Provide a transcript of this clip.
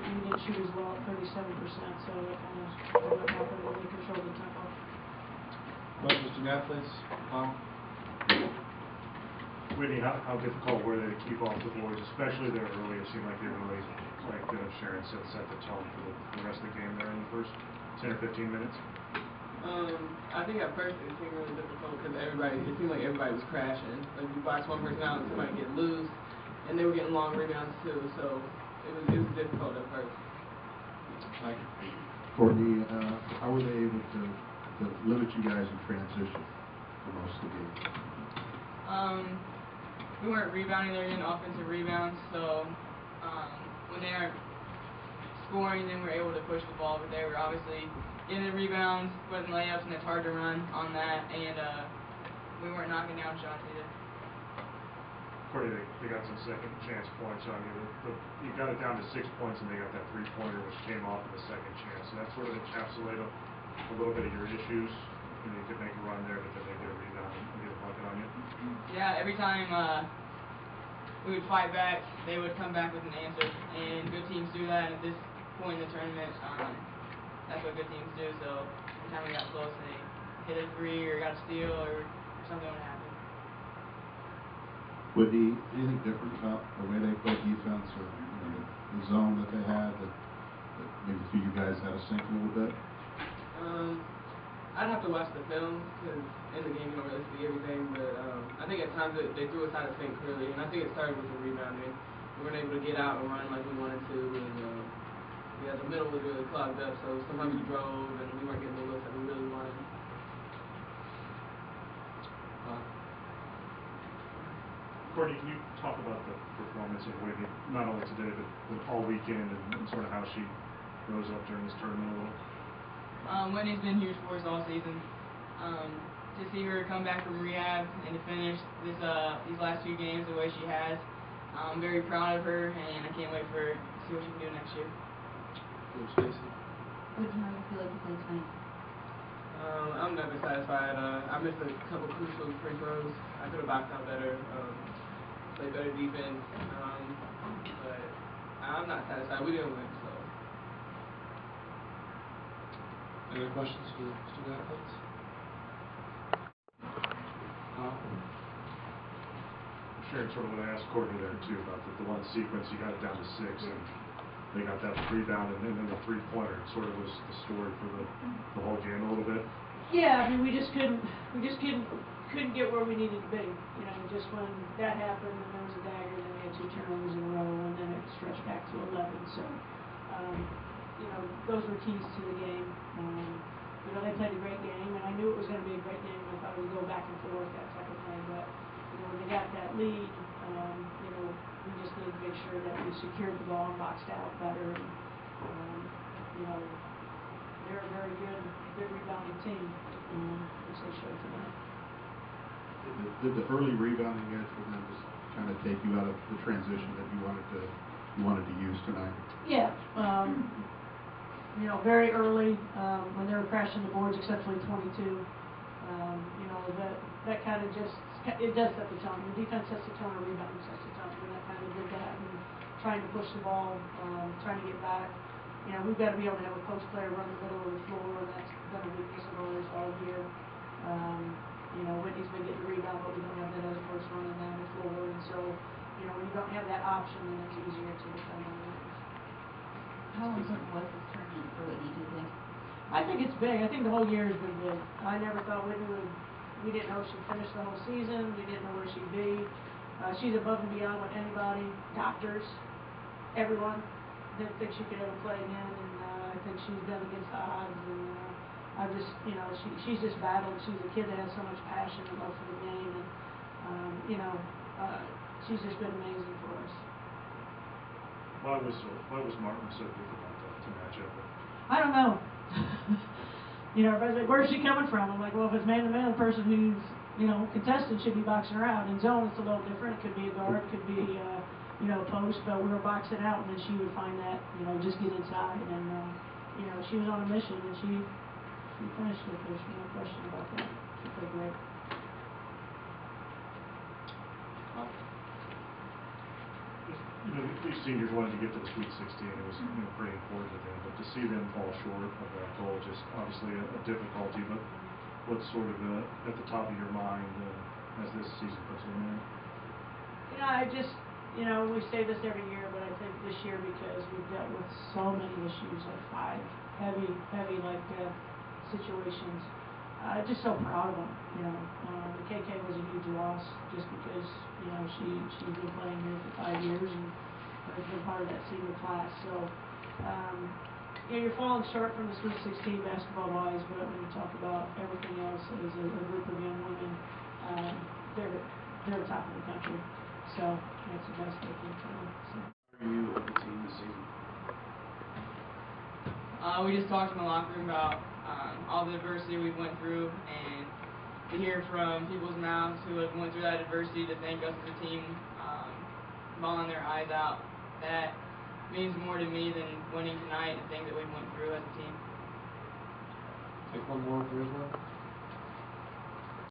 we didn't shoot as well at 37%, so that kind of what happened when we controlled the tempo. Well, Mr. Athletes, Whitney, how difficult were they to keep off the boards, especially there early? It seemed like they really, like Sharon said, set the tone for the rest of the game there in the first 10 or 15 minutes. I think at first it seemed really difficult because it seemed like everybody was crashing. Like you box one person out and somebody get loose, and they were getting long rebounds too. So it was difficult at first. Courtney, how were they able to limit you guys in transition for most of the game? We weren't rebounding; they were getting offensive rebounds. So when they aren't scoring, then we're able to push the ball. But they were obviously getting the rebounds, putting layups, and it's hard to run on that. And we weren't knocking down shots either. Courtney, they got some second chance points on you. You got it down to 6 points, and they got that three-pointer, which came off of the second chance. So that sort of encapsulated a little bit of your issues. You could make a run there, but then they get a rebound and get a bucket on you. Yeah, every time we would fight back, they would come back with an answer. And good teams do that. At this point in the tournament, that's what good teams do. So every time we got close, they hit a three or got a steal or something would happen. Whitney, anything different about the way they play defense or the zone that they had that maybe threw you guys out of sync a little bit? I'd have to watch the film because in the game you don't really see everything. But I think at times they threw us out of sync clearly, and I think it started with the rebounding. We weren't able to get out and run like we wanted to, and the middle was really clogged up. So sometimes we drove and we weren't getting the looks that we really wanted. Courtney, can you talk about the performance of Whitney, not only today, but all weekend, and sort of how she rose up during this tournament a little? Whitney's been huge for us all season. To see her come back from rehab and to finish these last few games the way she has, I'm very proud of her, and I can't wait for her to see what she can do next year. What do you feel like you played tonight? I'm never satisfied. I missed a couple crucial free throws. I could have boxed out better, played better defense, but I'm not satisfied. We didn't win, so. Any other questions for the student athletes? Sharon sort of what I asked Courtney there too about the one sequence you got it down to 6 and they got that rebound and then the three-pointer. It sort of was the story for the whole game a little bit. Yeah, I mean we just couldn't get where we needed to be. Just when that happened and there was a dagger, then we had 2 turnovers in a row, and then it stretched back to 11. So, those were keys to the game. They played a great game, and I knew it was going to be a great game. I thought it would go back and forth, that type of thing. But when they got that lead, we just needed to make sure that we secured the ball and boxed out better. And, they're a very good rebounding team, which they showed tonight. Did the early rebounding edge for them just kind of take you out of the transition that you wanted to use tonight? Yeah. Very early when they were crashing the boards, exceptionally 22. That kind of it does set the tone. The defense sets the tone, or rebounding sets the tone, and that kind of did that. And trying to push the ball, trying to get back. We've got to be able to have a post player run the middle of the floor, and that's been a weakness of ours all year. Whitney's been getting the rebound, but we don't have that other person running down the floor, and so when you don't have that option, then it's easier to defend on the edge. How important was this tournament for Whitney, do you think? I think it's big. I think the whole year has been big. I never thought Whitney would. We didn't know she'd finish the whole season. We didn't know where she'd be. She's above and beyond what anybody, doctors, everyone, didn't think she could ever play again. And I think she's been against the odds. And I just, she's just battled. She's a kid that has so much passion and love for the game. And, she's just been amazing for us. Why was Martin so difficult to match up with? I don't know. Everybody's like, where's she coming from? I'm like, well, if it's man-to-man, the person who's, contested should be boxing her out. In zone, it's a little different. It could be a guard, it could be, a post, but we were boxing out, and then she would find that, just get inside. And, she was on a mission, and she finished it. There's no question about that. She played great. The these seniors wanted to get to the Sweet 16. It was pretty important to them, but to see them fall short of that goal, just obviously a difficulty. But what's sort of at the top of your mind as this season goes on? I just, we say this every year, but I think this year because we've dealt with so many issues, like 5 heavy situations. Just so proud of them, The KK was a huge loss just because, she's been playing here for 5 years and has been part of that senior class. So, you're falling short from the Sweet 16 basketball-wise, but when you talk about everything else as a group of young women, they're top of the country. So, that's the best they can tell. So. How are you of the team this season? We just talked in the locker room about all the adversity we went through, and to hear from people's mouths who have went through that adversity to thank us as a team, bawling their eyes out, that means more to me than winning tonight and things that we went through as a team. Take one more for Islam.